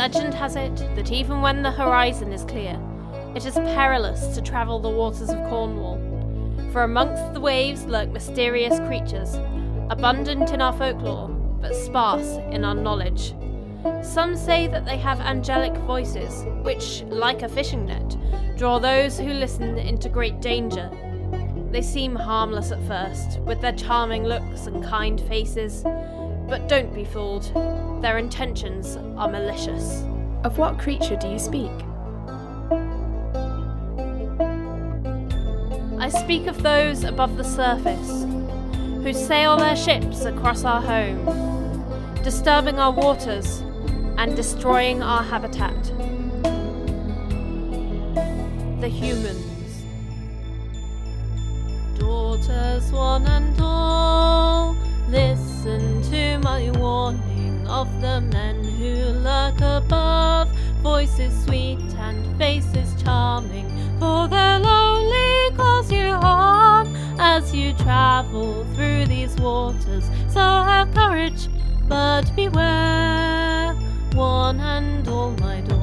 Legend has it that even when the horizon is clear, it is perilous to travel the waters of Cornwall, for amongst the waves lurk mysterious creatures, abundant in our folklore, but sparse in our knowledge. Some say that they have angelic voices, which, like a fishing net, draw those who listen into great danger. They seem harmless at first, with their charming looks and kind faces, but don't be fooled. Their intentions are malicious. Of what creature do you speak? I speak of those above the surface, who sail their ships across our home, disturbing our waters and destroying our habitat. The humans. Daughters, one and all, listen to my warning of the men who lurk above, voices sweet and faces charming, for they'll only cause you harm as you travel through these waters. So have courage, but beware, one and all my daughters.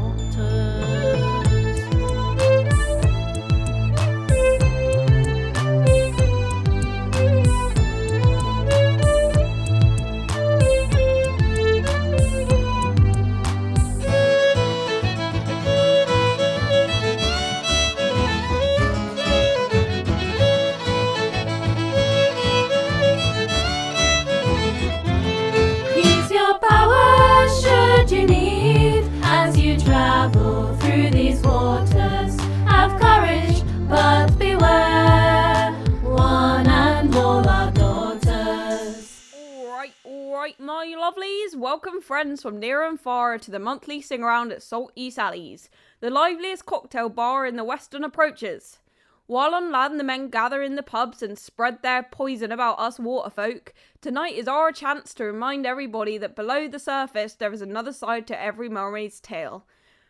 You need as you travel through these waters. Have courage, but beware, one and all our daughters. Alright, my lovelies. Welcome, friends from near and far, to the monthly sing-around at Salty Sally's, the liveliest cocktail bar in the western approaches. While on land the men gather in the pubs and spread their poison about us waterfolk, tonight is our chance to remind everybody that below the surface there is another side to every mermaid's tale.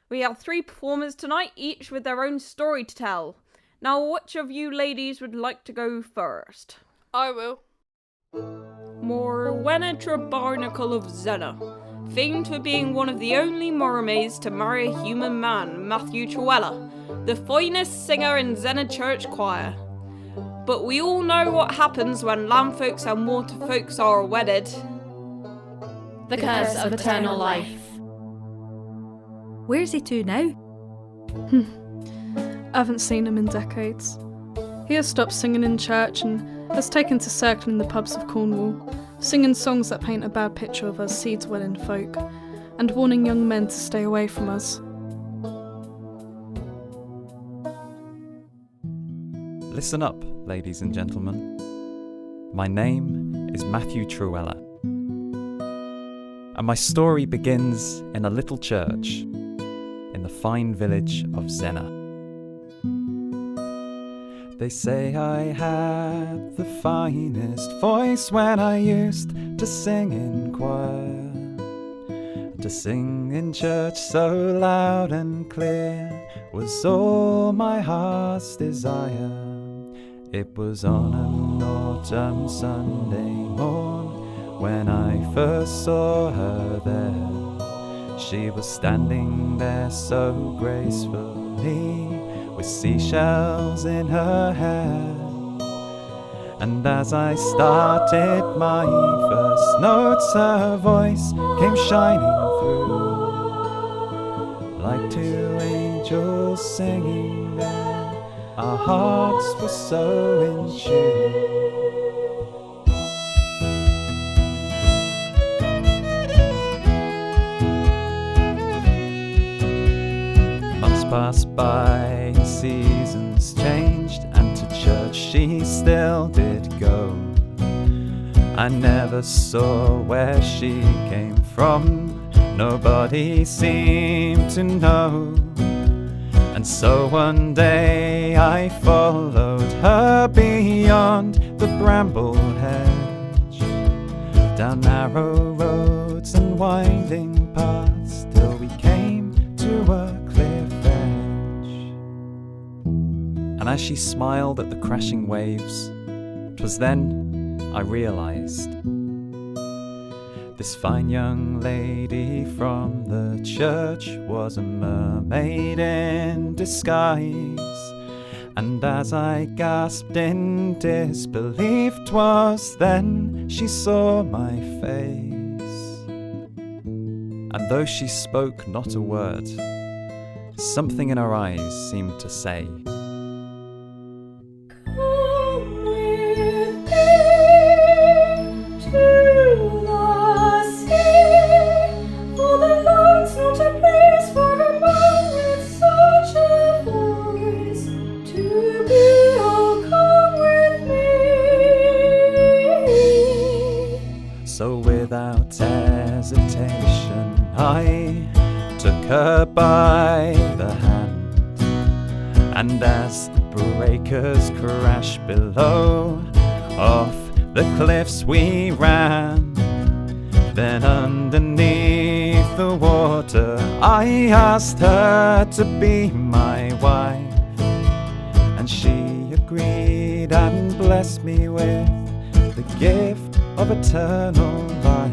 We have 3 performers tonight, each with their own story to tell. Now, which of you ladies would like to go first? I will. Morwenna Trebarnacle of Zena, famed for being one of the only mermaids to marry a human man, Matthew Trewella, the finest singer in Zena Church Choir. But we all know what happens when land folks and water folks are wedded. The curse of eternal life. Where's he to now? I haven't seen him in decades. He has stopped singing in church and has taken to circling the pubs of Cornwall, singing songs that paint a bad picture of us seed-dwelling folk, and warning young men to stay away from us. Listen up, ladies and gentlemen. My name is Matthew Trewella, and my story begins in a little church in the fine village of Zena. They say I had the finest voice when I used to sing in choir, to sing in church so loud and clear was all my heart's desire. It was on an autumn Sunday morn when I first saw her there. She was standing there so gracefully, with seashells in her hair. And as I started my first notes, her voice came shining through, like 2 angels singing there. Our hearts were so in tune. Months passed by, seasons changed, and to church she still did go. I never saw where she came from, nobody seemed to know. And so one day I followed her beyond the bramble hedge, down narrow roads and winding paths, till we came to a cliff edge. And as she smiled at the crashing waves, 'twas then I realised This fine young lady from the church was a mermaid in disguise, and as I gasped in disbelief, 'twas then she saw my face. And though she spoke not a word, something in her eyes seemed to say, "Come with me to the sea, for the land's not a place for a man with such a voice to be. Oh, come with me." So without hesitation I took her by the hand, and as the breakers crashed below, off the cliffs we ran. Then underneath the water I asked her to be my wife, and she agreed and blessed me with the gift of eternal life.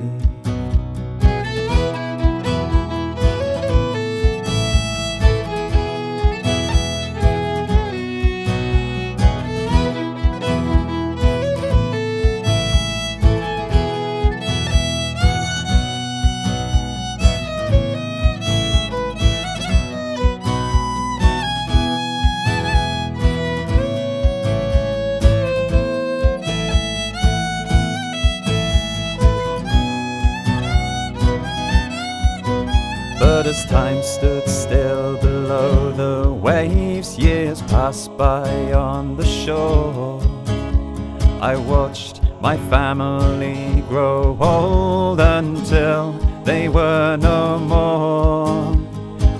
But as time stood still below the waves, years passed by on the shore. I watched my family grow old until they were no more.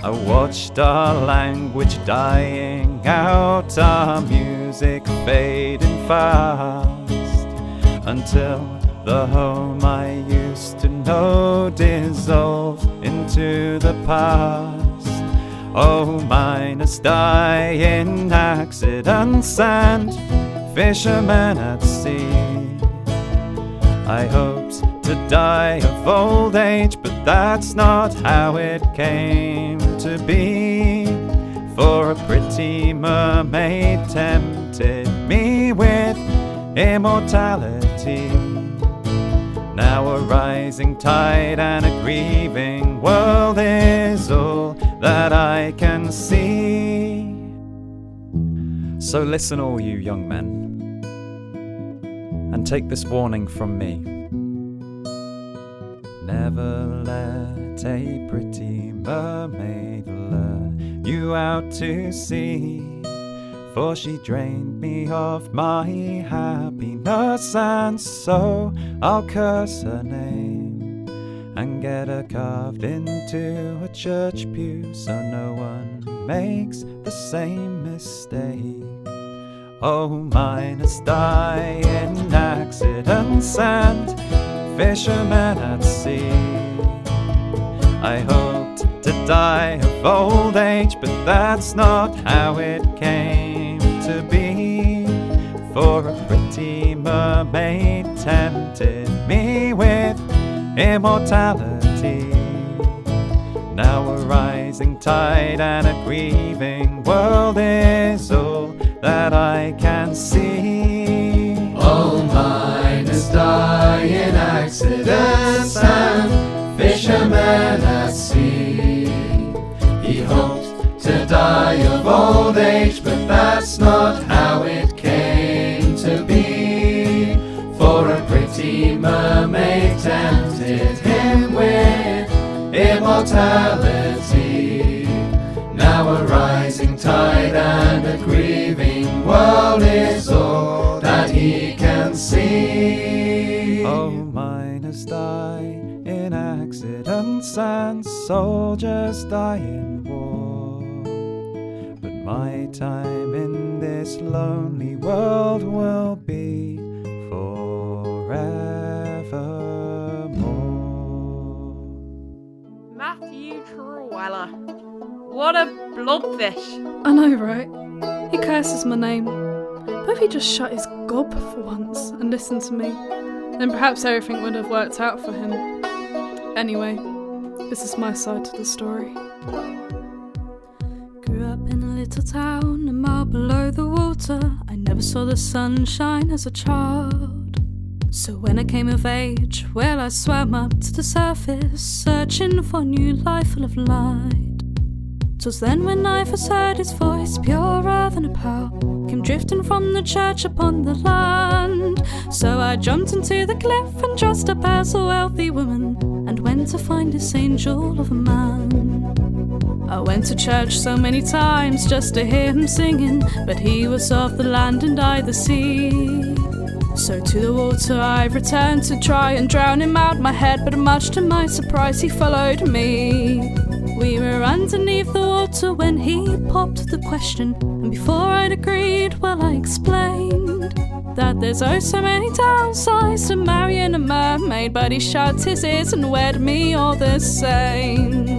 I watched our language dying out, our music fading fast, until the home I used to know dissolved into the past. Oh, miners die in accidents and fishermen at sea. I hoped to die of old age, but that's not how it came to be. For a pretty mermaid tempted me with immortality. Now a rising tide and a grieving world is all that I can see. So listen, all you young men, and take this warning from me. Never let a pretty mermaid lure you out to sea, for she drained me of my happiness, and so I'll curse her name and get her carved into a church pew, so no one makes the same mistake. Oh, miners die in accidents and fishermen at sea. I hoped to die of old age, but that's not how it came to be. For a pretty mermaid tempted me with immortality. Now a rising tide and a grieving world is all that I can see. Oh, miners die in accidents and fishermen at sea. He hoped to die of old age, but that's not how it came to be. For a pretty mermaid tempted him with immortality. Now a rising tide and a grieving world is all that he can see. Oh, miners die in accidents and soldiers die in war, but my time in this lonely world will be forevermore. Matthew Trewella. What a blobfish. I know, right? He curses my name. But if he just shut his gob for once and listened to me, then perhaps everything would have worked out for him. Anyway, this is my side to the story. Grew up in a little town a mile below the water. I never saw the sun shine as a child. So when I came of age, well, I swam up to the surface, searching for new life full of light. 'Twas then when I first heard his voice, purer than a pearl, came drifting from the church upon the land. So I jumped into the cliff and dressed up as a wealthy woman, and went to find this angel of a man. I went to church so many times just to hear him singing, but he was of the land and I the sea. So to the water I returned to try and drown him out my head, but much to my surprise he followed me. We were underneath the water when he popped the question, and before I'd agreed, well, I explained that there's oh so many downsides to marrying a mermaid, but he shut his ears and wed me all the same.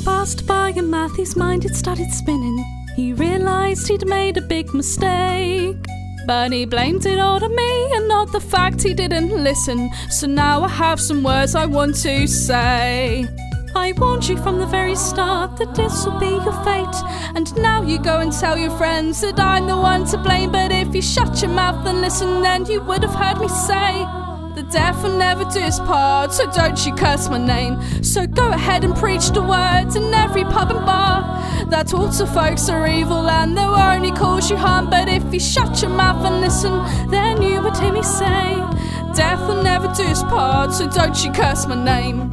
Passed by and Matthew's mind had started spinning. He realised he'd made a big mistake, but he blamed it all to me and not the fact he didn't listen. So now I have some words I want to say. I warned you from the very start that this will be your fate, and now you go and tell your friends that I'm the one to blame. But if you shut your mouth and listen, then you would have heard me say the deaf will never do us part, so don't you curse my name. So go ahead and preach the words in every pub and bar, that water folks are evil and they'll only cause you harm. But if you shut your mouth and listen, then you would hear me say death will never do us part, so don't you curse my name.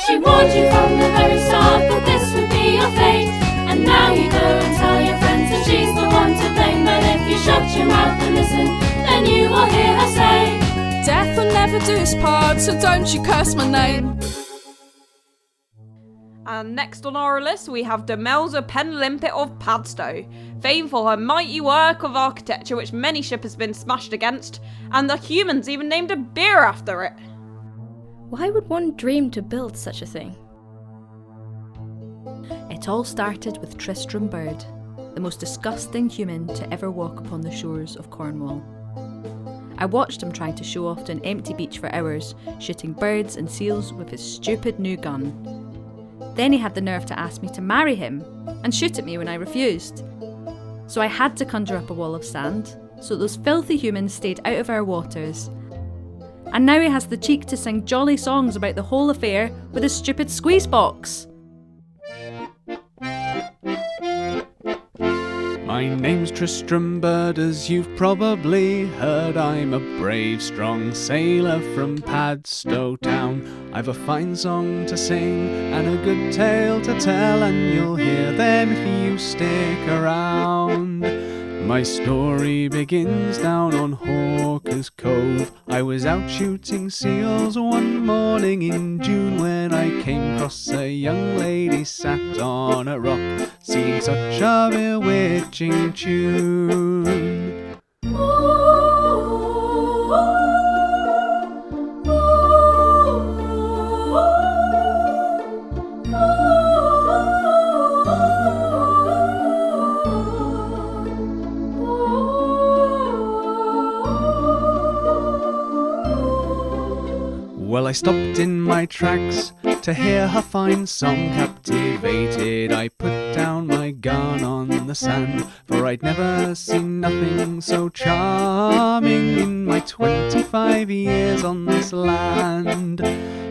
She warned you from the very start that this would be your fate, and now you go and tell your friends that she's the one to blame. But if you shut your mouth and listen, then you will hear her say death will never do us part, so don't you curse my name. And next on our list we have Demelza Penlimpet of Padstow, famed for her mighty work of architecture which many ship has been smashed against, and the humans even named a beer after it. Why would one dream to build such a thing? It all started with Tristram Bird, the most disgusting human to ever walk upon the shores of Cornwall. I watched him trying to show off to an empty beach for hours, shooting birds and seals with his stupid new gun. Then he had the nerve to ask me to marry him, and shoot at me when I refused. So I had to conjure up a wall of sand, so those filthy humans stayed out of our waters. And now he has the cheek to sing jolly songs about the whole affair with his stupid squeeze box. My name's Tristram Bird, as you've probably heard. I'm a brave, strong sailor from Padstow town. I've a fine song to sing and a good tale to tell, and you'll hear them if you stick around. My story begins down on Hawker's Cove. I was out shooting seals one morning in June when I came across a young lady sat on a rock, singing such a bewitching tune. Well, I stopped in my tracks to hear her fine song. Captivated, I put down my gun on the sand, for I'd never seen nothing so charming in my 25 years on this land.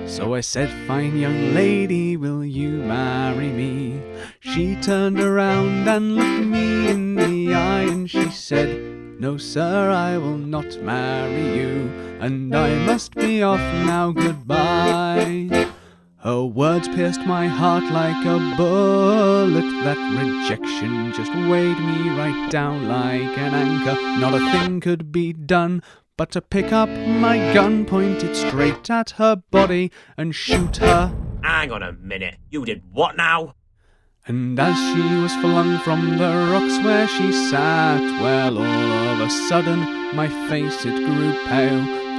So I said, fine young lady, will you marry me? She turned around and looked me in the eye, and she said, no sir, I will not marry you, and I must be off now, goodbye. Her words pierced my heart like a bullet. That rejection just weighed me right down like an anchor. Not a thing could be done but to pick up my gun, point it straight at her body and shoot her. Hang on a minute, you did what now? And as she was flung from the rocks where she sat, well, all of a sudden my face it grew pale,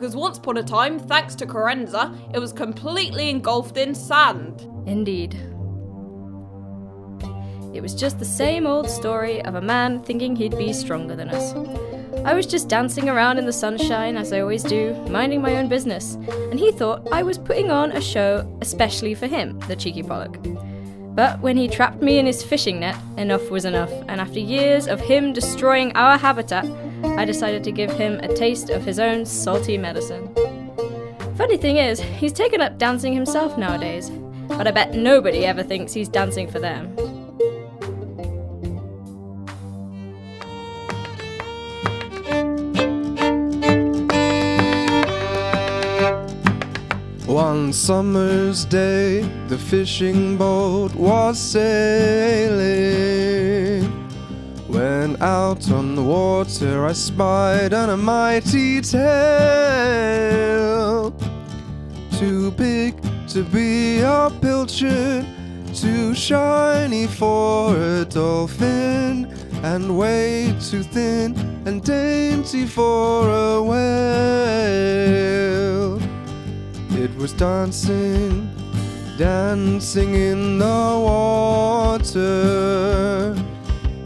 because once upon a time, thanks to Kerensa, it was completely engulfed in sand. Indeed. It was just the same old story of a man thinking he'd be stronger than us. I was just dancing around in the sunshine, as I always do, minding my own business, and he thought I was putting on a show especially for him, the cheeky bollock. But when he trapped me in his fishing net, enough was enough, and after years of him destroying our habitat, I decided to give him a taste of his own salty medicine. Funny thing is, he's taken up dancing himself nowadays, but I bet nobody ever thinks he's dancing for them. One summer's day, the fishing boat was sailing. When out on the water I spied on a mighty tail, too big to be a pilchard, too shiny for a dolphin, and way too thin and dainty for a whale. It was dancing, dancing in the water,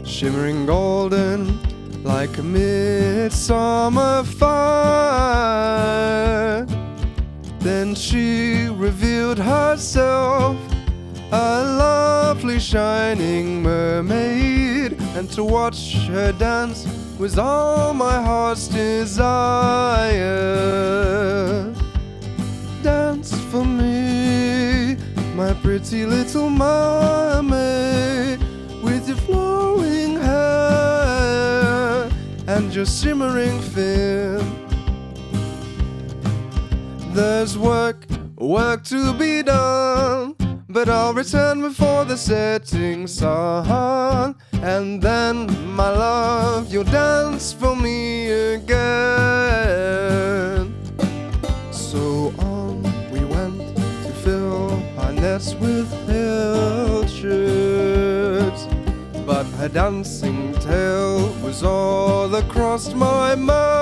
shimmering golden like a midsummer fire. Then she revealed herself, a lovely shining mermaid, and to watch her dance was all my heart's desire. Dance for me, my pretty little mermaid, with your flowing hair and your shimmering fin. There's work to be done, but I'll return before the setting sun, and then, my love, you'll dance for me again. So on we went to fill our nets with pilchards, but her dancing tail was all that crossed my mind.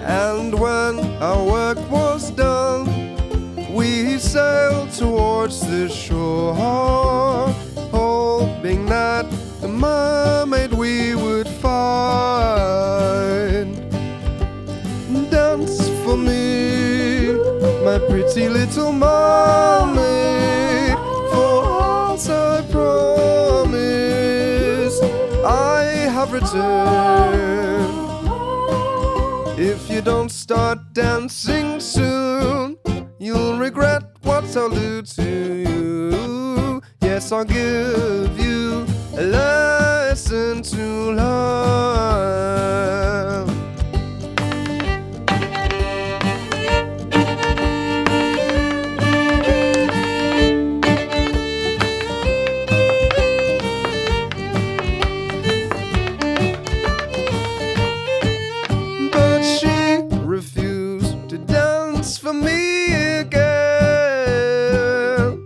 And when our work was done, we sailed towards the shore, hoping that the mermaid we would find. Dance for me, my pretty little mermaid, for as I promised, I have returned. If you don't start dancing soon, you'll regret what I'll do to you. Yes, I'll give you a lesson to learn. But she refused to dance for me again.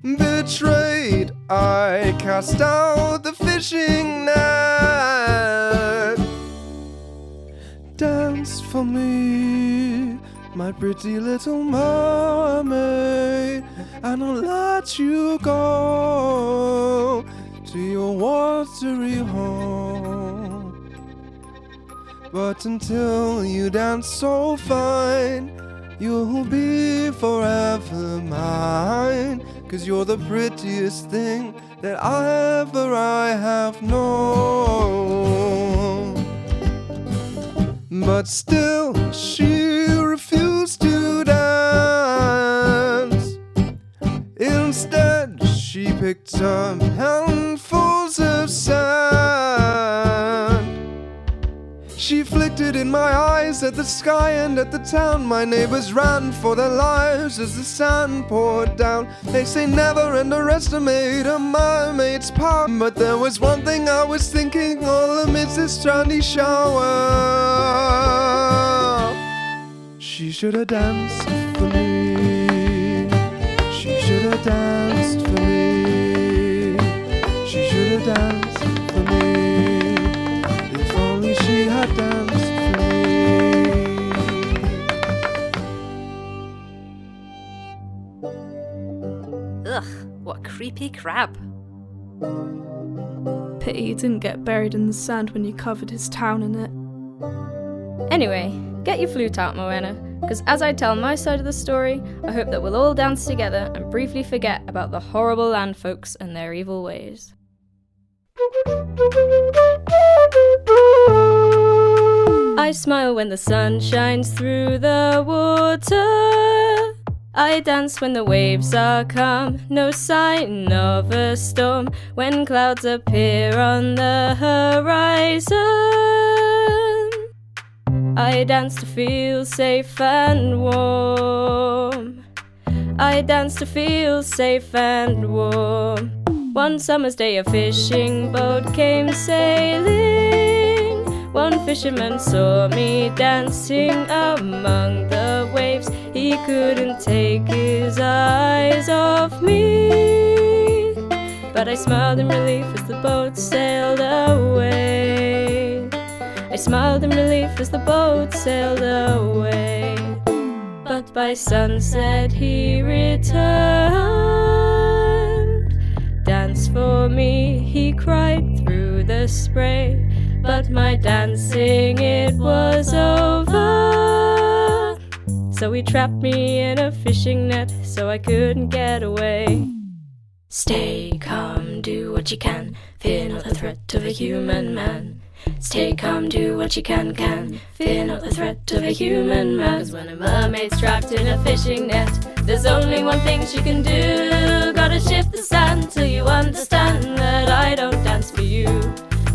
Betrayed, I cast out the fishing net. Dance for me, my pretty little mermaid, and I'll let you go to your watery home. But until you dance so fine, you'll be forever mine, 'cause you're the prettiest thing that I have known. But still she refused to dance. Instead she picked up handfuls of sand. She flicked it in my eyes at the sky and at the town. My neighbors ran for their lives as the sand poured down. They say never underestimate a mermaid's power, but there was one thing I was thinking all amidst this strandy shower. She should have danced for me. She should have danced for me. She should have danced for me. If only she had danced for me. creepy crab. Pity you didn't get buried in the sand when you covered his town in it. Anyway, get your flute out, Morwenna, because as I tell my side of the story, I hope that we'll all dance together and briefly forget about the horrible land folks and their evil ways. I smile when the sun shines through the water. I dance when the waves are calm, no sign of a storm, when clouds appear on the horizon. I dance to feel safe and warm. I dance to feel safe and warm. One summer's day a fishing boat came sailing. One fisherman saw me dancing among the waves. He couldn't take his eyes off me, but I smiled in relief as the boat sailed away. I smiled in relief as the boat sailed away. But by sunset he returned. Dance for me, he cried through the spray. But my dancing, it was over. So he trapped me in a fishing net, so I couldn't get away. Stay calm, do what you can, fear not the threat of a human man. Stay calm, do what you can, fear not the threat of a human man. 'Cause when a mermaid's trapped in a fishing net, there's only one thing she can do. Gotta shift the sand till you understand that I don't dance for you.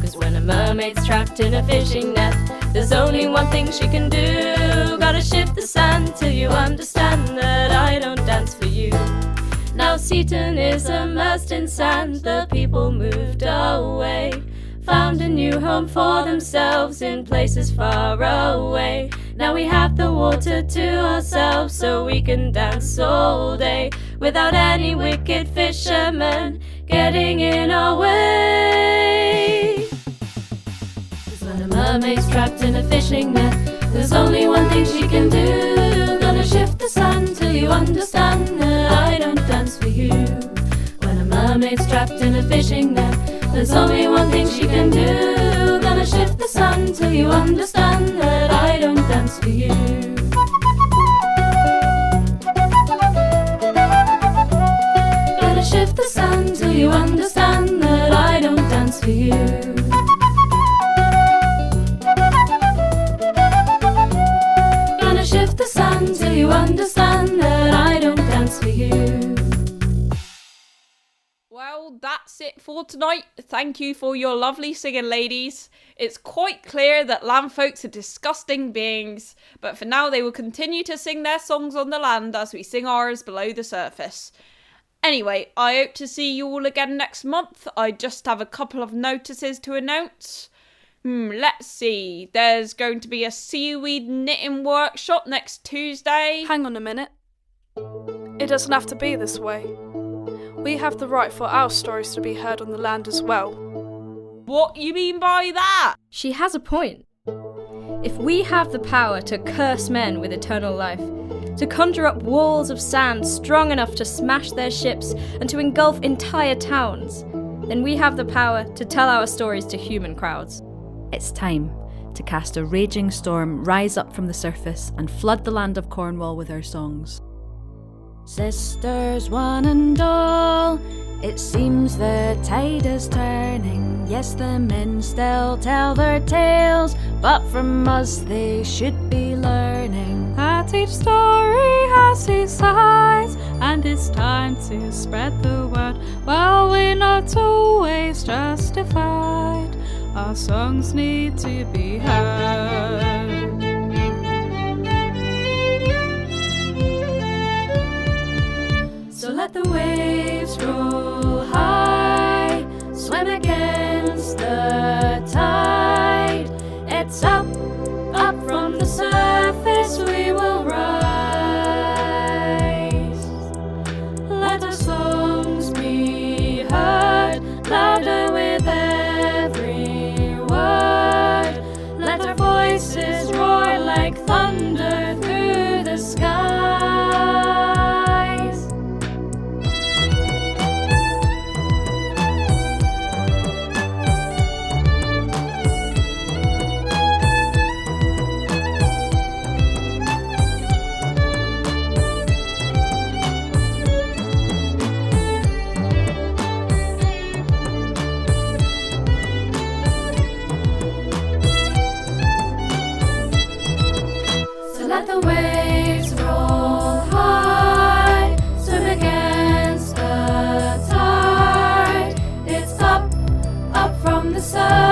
'Cause when a mermaid's trapped in a fishing net, there's only one thing she can do. Gotta shift the sand till you understand that I don't dance for you. Now Seaton is immersed in sand, the people moved away, found a new home for themselves in places far away. Now we have the water to ourselves, so we can dance all day without any wicked fishermen getting in our way. 'Cause when a mermaid's trapped in a fishing net, there's only one thing she can do. Gonna shift the sand till you understand that I don't dance for you. When a mermaid's trapped in a fishing net, there's only one thing she can do. Gonna shift the sun till you understand that I don't dance for you. Gonna shift the sun till you understand that I don't dance for you. Gonna shift the sun till you understand that I don't dance for you. Well, that's it for tonight. Thank you for your lovely singing, ladies. It's quite clear that land folks are disgusting beings, but for now they will continue to sing their songs on the land as we sing ours below the surface. Anyway, I hope to see you all again next month. I just have a couple of notices to announce. Let's see. There's going to be a seaweed knitting workshop next Tuesday. Hang on a minute. It doesn't have to be this way. We have the right for our stories to be heard on the land as well. What you mean by that? She has a point. If we have the power to curse men with eternal life, to conjure up walls of sand strong enough to smash their ships and to engulf entire towns, then we have the power to tell our stories to human crowds. It's time to cast a raging storm rise up from the surface and flood the land of Cornwall with our songs. Sisters, one and all, it seems the tide is turning. Yes, the men still tell their tales, but from us they should be learning That each story has its sides, and it's time to spread the word. While we're not always justified, our songs need to be heard. So let the waves roll high, swim against the tide. It's up, up from the surface we will rise. Let our songs be heard, louder with every word. Let our voices roar like thunder through the skies. sun.